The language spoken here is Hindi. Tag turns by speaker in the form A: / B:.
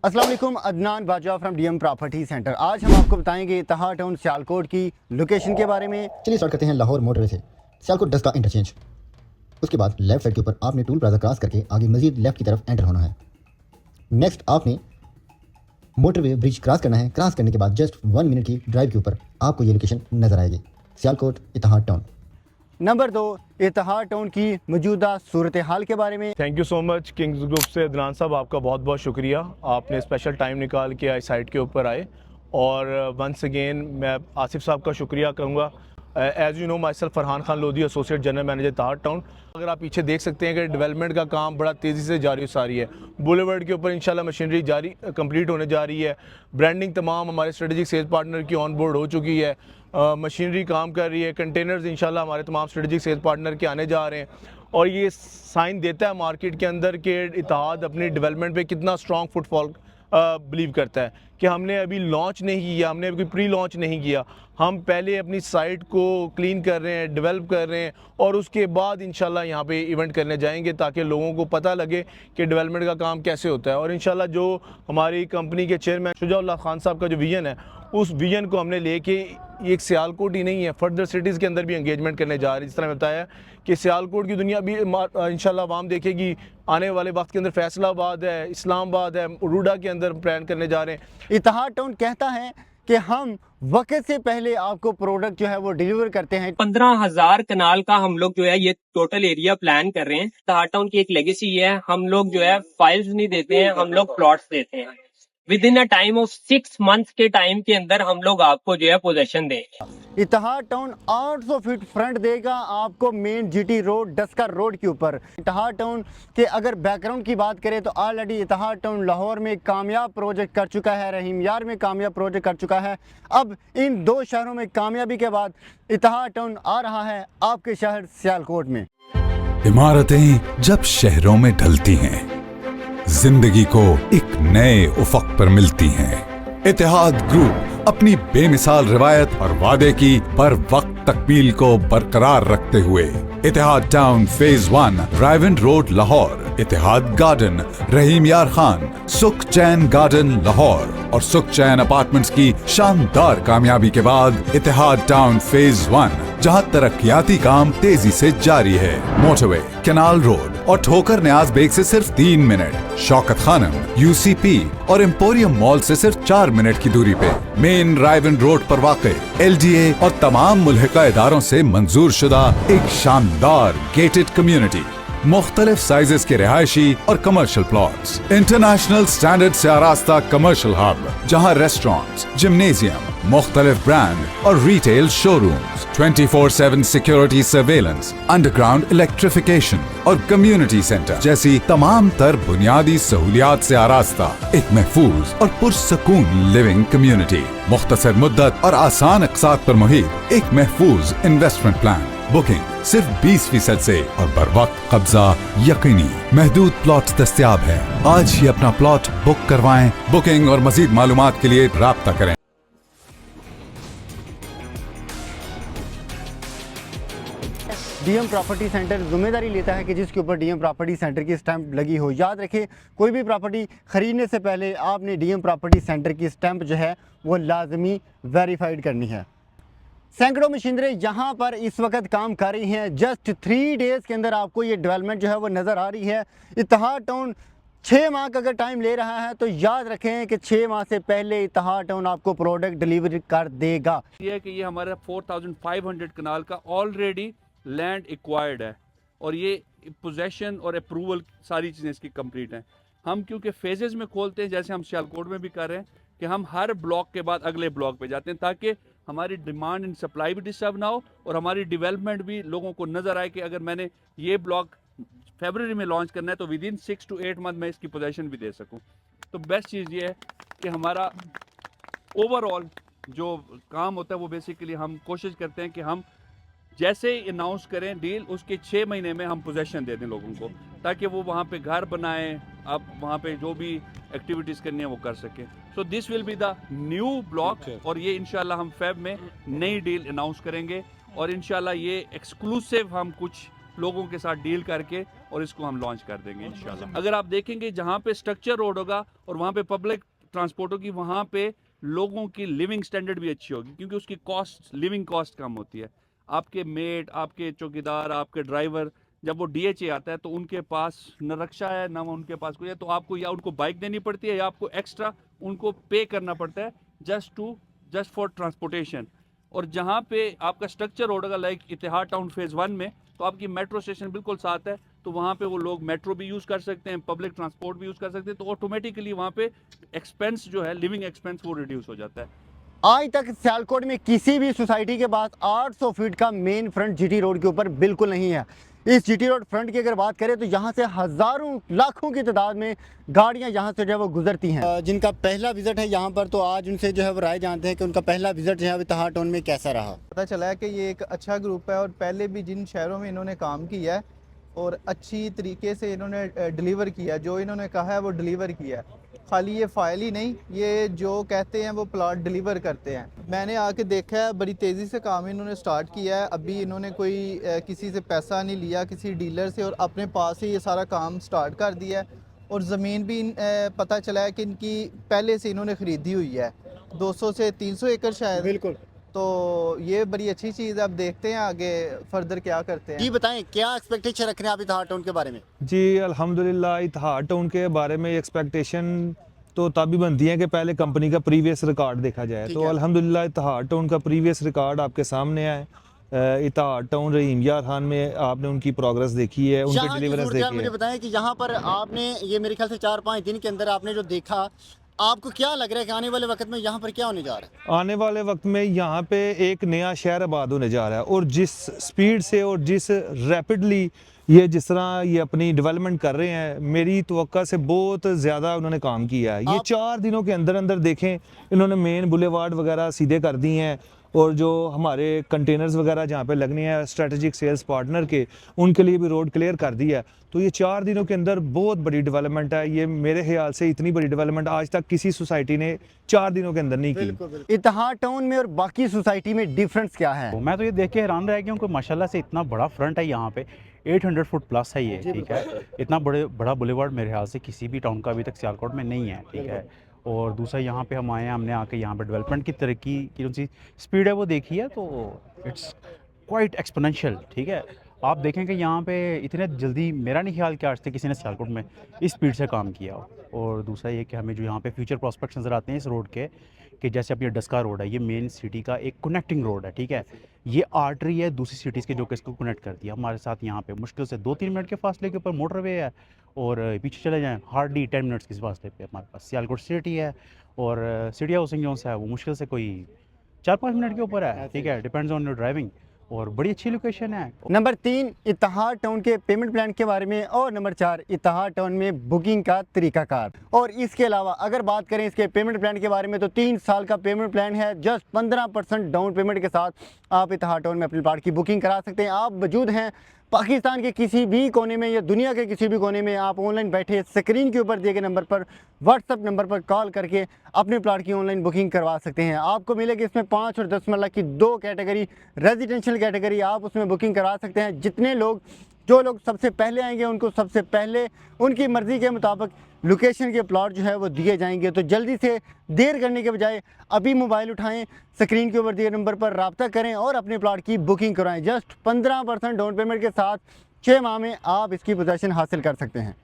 A: अस्सलाम वालेकुम, Adnan Bajwa from DM property centre. आज हम आपको बताएंगे इत्तेहाद टाउन सियालकोट की लोकेशन के बारे में।
B: चलिए स्टार्ट करते हैं लाहौर मोटरवे से सियालकोट 10 का इंटरचेंज। उसके बाद लेफ्ट साइड के ऊपर आपने टूल प्लाजा क्रॉस करके आगे मजीद लेफ्ट की तरफ एंटर होना है। नेक्स्ट आपने मोटरवे ब्रिज क्रॉस करना है। क्रॉस करने के बाद जस्ट 1 मिनट की ड्राइव के ऊपर आपको ये लोकेशन नजर आएगी, सियालकोट इत्तेहाद टाउन।
A: नंबर 2, इत्तेहाद टाउन की मौजूदा सूरत हाल के बारे में।
C: Thank you so much Kings group से अदनान साहब, आपका बहुत बहुत शुक्रिया। आपने स्पेशल टाइम निकाल के इस साइट के ऊपर आए और वंस अगेन मैं आसिफ साहब का शुक्रिया करूँगा। As you know myself Farhan Khan Lodhi, associate general manager Ittehad town. अगर आप पीछे देख सकते हैं कि डेवलपमेंट का काम बड़ा तेज़ी से जारी सारी है। बुलेवर्ड के ऊपर इंशाल्लाह मशीनरी जारी कंप्लीट होने जा रही है। ब्रांडिंग तमाम हमारे स्ट्रेटेजिक सेल्स पार्टनर की ऑन बोर्ड हो चुकी है। मशीनरी काम कर रही है। कंटेनर्स इंशाल्लाह हमारे तमाम स्ट्रेटेजिक सेल्स पार्टनर के आने जा रहे हैं और ये साइन देता है मार्केट के अंदर कि इत्तेहाद अपनी डेवलपमेंट पे कितना स्ट्रॉन्ग फुटफॉल बिलीव करता है कि हमने अभी लॉन्च नहीं किया, हमने अभी प्री लॉन्च नहीं किया। हम पहले अपनी साइट को क्लीन कर रहे हैं, डेवलप कर रहे हैं और उसके बाद इंशाल्लाह यहाँ पे इवेंट करने जाएंगे ताकि लोगों को पता लगे कि डेवलपमेंट का काम कैसे होता है। और इंशाल्लाह जो हमारी कंपनी के चेयरमैन शुजाउल्लाह खान साहब का जो विजन है, उस विजन को हमने लेके एक सियालकोट ही नहीं है, फर्दर सिटीज़ के अंदर भी एंगेजमेंट करने जा रहे हैं। जिस तरह बताया कि सियालकोट की दुनिया भी इंशाल्लाह आवाम देखेगी। आने वाले वक्त के अंदर फैसलाबाद है, इस्लामाबाद है, उरूडा के अंदर प्लान करने जा रहे हैं।
A: इत्तेहाद टाउन कहता है कि हम वक्त से पहले आपको प्रोडक्ट जो है वो डिलीवर करते हैं।
D: 15,000 कनाल का हम लोग जो है ये टोटल एरिया प्लान कर रहे हैं। इत्तेहाद टाउन की एक लेगेसी है, हम लोग जो है फाइल्स नहीं देते हैं, हम लोग प्लॉट्स देते हैं। With in a time of 6 months के टाइम के अंदर हम लोग आपको जो है पोजेशन देंगे।
A: इत्तेहाद टाउन 800 फीट फ्रंट देगा आपको मेन जीटी रोड डस्कर रोड के ऊपर। इत्तेहाद टाउन के अगर बैकग्राउंड की बात करें तो ऑलरेडी इत्तेहाद टाउन लाहौर में कामयाब प्रोजेक्ट कर चुका है, रहीम यार में कामयाब प्रोजेक्ट कर चुका है। अब इन 2 शहरों में कामयाबी के बाद इत्तेहाद टाउन आ रहा है आपके शहर सियालकोट में।
E: इमारतें जब शहरों में ढलती हैं, जिंदगी को एक नए उफक पर मिलती हैं। इत्तेहाद ग्रुप अपनी बेमिसाल रिवायत और वादे की बर वक्त तकमील को बरकरार रखते हुए Ittehad town phase 1 Raiwind road Lahore, Ittehad garden Rahim Yar Khan, सुख चैन गार्डन लाहौर और सुख चैन अपार्टमेंट्स की शानदार कामयाबी के बाद इत्तेहाद टाउन फेज 1 जहां तरक्याती काम तेजी से जारी है। मोटरवे, कैनाल रोड और ठोकर न्याज बेग से सिर्फ 3 मिनट, शौकत खानम, यूसीपी और एम्पोरियम मॉल से सिर्फ 4 मिनट की दूरी पे मेन रायविंड रोड पर वाक़ एलडीए और तमाम मुल्हिका इदारों से मंजूर शुदा एक शानदार गेटेड कम्युनिटी, मुख्तलिफ साइजेस के रिहायशी और कमर्शियल प्लॉट्स, इंटरनेशनल स्टैंडर्ड से आरास्ता कमर्शियल हब जहां रेस्टोरेंट्स, जिम्नेजियम, मुख्तलिफ ब्रांड और retail showrooms, 24/7 security surveillance, underground electrification और कम्युनिटी सेंटर जैसी तमाम तर बुनियादी सहूलियात से आरास्ता एक महफूज और पुरसकून लिविंग कम्युनिटी, मुख्तसर मुद्दत और आसान अक़सात पर मुहित एक महफूज इन्वेस्टमेंट प्लान। बुकिंग सिर्फ 20% से और बर वक्त कब्जा यकीनी। महदूद प्लॉट्स दस्तयाब है, आज ही अपना प्लॉट बुक करवाएं। बुकिंग और मजीद मालूमात के लिए राब्ता करें।
A: डीएम प्रॉपर्टी सेंटर जिम्मेदारी लेता है कि जिसके ऊपर डीएम प्रॉपर्टी सेंटर की स्टैंप लगी हो। याद रखें, कोई भी प्रॉपर्टी खरीदने से पहले आपने डीएम प्रॉपर्टी सेंटर की स्टैंप जो है वो लाजमी वेरीफाइड करनी है। सैकड़ों मशीनरी यहाँ पर इस वक्त काम कर रही हैं। जस्ट 3 डेज़ के अंदर आपको ये डेवलपमेंट जो है वो नज़र आ रही है। इत्तेहाद टाउन 6 माह का अगर टाइम ले रहा है तो याद रखें कि 6 माह से पहले इत्तेहाद टाउन आपको प्रोडक्ट डिलीवर कर देगा।
F: ये है कि ये हमारा 4500 कनाल का ऑलरेडी लैंड एक्वायर्ड है और ये पोजेशन और अप्रूवल सारी चीज़ें इसकी कंप्लीट हैं। हम क्योंकि फेजेस में खोलते हैं, जैसे हम सियालकोट में भी कर रहे हैं कि हम हर ब्लॉक के बाद अगले ब्लॉक पे जाते हैं ताकि हमारी डिमांड एंड सप्लाई भी डिस्टर्ब ना हो और हमारी डेवलपमेंट भी लोगों को नज़र आए कि अगर मैंने ये ब्लॉक फरवरी में लॉन्च करना है तो विद इन 6 to 8 मंथ में इसकी पोजेशन भी दे सकूं। तो बेस्ट चीज़ ये है कि हमारा ओवरऑल जो काम होता है वो बेसिकली हम कोशिश करते हैं कि हम जैसे ही अनाउंस करें डील, उसके 6 महीने में हम पोजेशन दे दें लोगों को ताकि वो वहाँ पे घर बनाएं, अब वहाँ पे जो भी एक्टिविटीज़ करनी है वो कर सकें। So this will be the new block और ये इंशाल्लाह हम फेब में नई डील अनाउंस करेंगे और इंशाल्लाह ये एक्सक्लूसिव हम कुछ लोगों के साथ डील करके और इसको हम लॉन्च कर देंगे इंशाल्लाह। अगर आप देखेंगे जहाँ पे स्ट्रक्चर रोड होगा और वहाँ पे पब्लिक ट्रांसपोर्ट होगी, वहाँ पे लोगों की लिविंग स्टैंडर्ड भी अच्छी होगी, क्योंकि उसकी कॉस्ट, लिविंग कॉस्ट कम होती है। आपके मेट, आपके चौकीदार, आपके ड्राइवर जब वो DHA आता है तो उनके पास न रक्षा है न उनके पास कोई है, तो आपको या उनको बाइक देनी पड़ती है या आपको एक्स्ट्रा उनको पे करना पड़ता है जस्ट फॉर ट्रांसपोर्टेशन। और जहाँ पे आपका स्ट्रक्चर रोड होगा लाइक इतिहाद टाउन फेज़ 1 में, तो आपकी मेट्रो स्टेशन बिल्कुल साथ है, तो वहाँ पे वो लोग मेट्रो भी यूज़ कर सकते हैं, पब्लिक ट्रांसपोर्ट भी यूज़ कर सकते हैं, तो ऑटोमेटिकली वहाँ पे एक्सपेंस जो है, लिविंग एक्सपेंस, वो रिड्यूस हो जाता है।
A: आज तक सियालकोट में किसी भी सोसाइटी के पास 800 फीट का मेन फ्रंट GT रोड के ऊपर बिल्कुल नहीं है। इस GT रोड फ्रंट की अगर बात करें तो यहाँ से हज़ारों लाखों की तादाद में गाड़ियाँ यहाँ से जो है वो गुजरती हैं। जिनका पहला विज़िट है यहाँ पर, तो आज उनसे जो है वो राय जानते हैं कि उनका पहला विज़िट जो है इत्तेहाद टाउन में कैसा रहा।
G: पता चला है कि ये एक अच्छा ग्रुप है और पहले भी जिन शहरों में इन्होंने काम किया है और अच्छी तरीके से इन्होंने डिलीवर किया, जो इन्होंने कहा है वो डिलीवर किया है। खाली ये फाइल ही नहीं, ये जो कहते हैं वो प्लॉट डिलीवर करते हैं। मैंने आके देखा है, बड़ी तेज़ी से काम इन्होंने स्टार्ट किया है। अभी इन्होंने कोई किसी से पैसा नहीं लिया, किसी डीलर से, और अपने पास ही ये सारा काम स्टार्ट कर दिया है। और ज़मीन भी पता चला है कि इनकी पहले से इन्होंने ख़रीदी हुई है, 200 से 300 एकड़ शायद।
A: बिल्कुल।
G: तो ये बड़ी अच्छी चीज़ है। अब देखते हैं आगे फर्दर क्या करते हैं।
A: जी बताएं, क्या एक्सपेक्टेशन रख रहे हैं आप इत्तेहाद टाउन के बारे में?
H: जी अल्हम्दुलिल्लाह, इत्तेहाद टाउन के बारे में एक्सपेक्टेशन तो तभी बनती है कि पहले कंपनी का प्रीवियस रिकॉर्ड देखा जाए। तो अल्हम्दुलिल्लाह इत्तेहाद टाउन का प्रीवियस रिकॉर्ड आपके सामने है। इत्तेहाद टाउन रहीम यार खान में आपने उनकी प्रोग्रेस देखी है, उनकी डिलीवरेंस देखी है।
A: मुझे बताएं कि यहाँ पर आपने ये मेरे ख्याल से 4-5 दिन के अंदर आपने जो देखा, आपको क्या लग रहा है कि आने वाले वक्त में यहाँ पर क्या होने जा रहा है?
H: आने वाले वक्त में यहाँ पे एक नया शहर आबाद होने जा रहा है, और जिस स्पीड से और जिस रैपिडली ये जिस तरह ये अपनी डेवलपमेंट कर रहे हैं, मेरी तवक्का से बहुत ज़्यादा उन्होंने काम किया है। ये 4 दिनों के अंदर अंदर देखें, इन्होंने मेन बुलेवार्ड वगैरह सीधे कर दी हैं, और जो हमारे कंटेनर्स वगैरह जहाँ पे लगने हैं स्ट्रेटजिक सेल्स पार्टनर के, उनके लिए भी रोड क्लियर कर दिया है। तो ये 4 दिनों के अंदर बहुत बड़ी डेवलपमेंट है। ये मेरे ख्याल से इतनी बड़ी डेवलपमेंट आज तक किसी सोसाइटी ने 4 दिनों के अंदर नहीं की।
A: इत्तेहाद टाउन में और बाकी सोसाइटी में डिफरेंस क्या है?
I: मैं तो ये देख के हैरान रह गया हूँ कि माशाल्लाह से इतना बड़ा फ्रंट है यहाँ पे, 800 फुट प्लस है ये, ठीक है। इतना बड़ा बुलेवार्ड मेरे ख्याल से किसी भी टाउन का अभी तक सियालकोट में नहीं है, ठीक है। और दूसरा यहाँ पे हम आए हैं, हमने आके यहाँ पे डेवलपमेंट की तरक्की की जो सी स्पीड है वो देखी है, तो इट्स क्वाइट एक्सपोनेंशियल, ठीक है। आप देखें कि यहाँ पे इतने जल्दी मेरा नहीं ख्याल कि आज तक किसी ने सियालकोट में इस स्पीड से काम किया हो। और दूसरा ये कि हमें जो यहाँ पे फ्यूचर प्रॉस्पेक्ट्स नज़र आते हैं इस रोड के, कि जैसे अब ये डस्का रोड है, ये मेन सिटी का एक कनेक्टिंग रोड है, ठीक है। ये आर्टरी है दूसरी सिटीज़ के जो कि इसको कनेक्ट करती है। हमारे साथ यहाँ पे मुश्किल से 2-3 मिनट के फासले के ऊपर मोटरवे है, और पीछे चले जाएँ हार्डली 10 मिनट्स के फासले पे हमारे पास सियालकोट सिटी है, और सिटी हाउसिंग जो है वो मुश्किल से कोई 4-5 मिनट के ऊपर है, ठीक है, डिपेंड्स ऑन योर ड्राइविंग, और बड़ी अच्छी लोकेशन है।
A: नंबर 3 इत्तेहाद टाउन के पेमेंट प्लान के बारे में, और नंबर 4 इत्तेहाद टाउन में बुकिंग का तरीकाकार। और इसके अलावा अगर बात करें इसके पेमेंट प्लान के बारे में, तो 3 साल का पेमेंट प्लान है। जस्ट 15% डाउन पेमेंट के साथ आप इत्तेहाद टाउन में अपने प्लाट की बुकिंग करा सकते हैं। आप मौजूद हैं पाकिस्तान के किसी भी कोने में या दुनिया के किसी भी कोने में, आप ऑनलाइन बैठे स्क्रीन के ऊपर दिए गए नंबर पर, व्हाट्सअप नंबर पर कॉल करके अपने प्लाट की ऑनलाइन बुकिंग करवा सकते हैं। आपको मिलेगी इसमें 5 और 10 मरला की 2 कैटेगरी, रेजिडेंशियल कैटेगरी, आप उसमें बुकिंग करवा सकते हैं। जो लोग सबसे पहले आएंगे उनको सबसे पहले उनकी मर्ज़ी के मुताबिक लोकेशन के प्लॉट जो है वो दिए जाएंगे। तो जल्दी से देर करने के बजाय अभी मोबाइल उठाएं, स्क्रीन के ऊपर दिए नंबर पर रब्ता करें और अपने प्लॉट की बुकिंग कराएं। जस्ट 15% डाउन पेमेंट के साथ 6 माह में आप इसकी पोजीशन हासिल कर सकते हैं।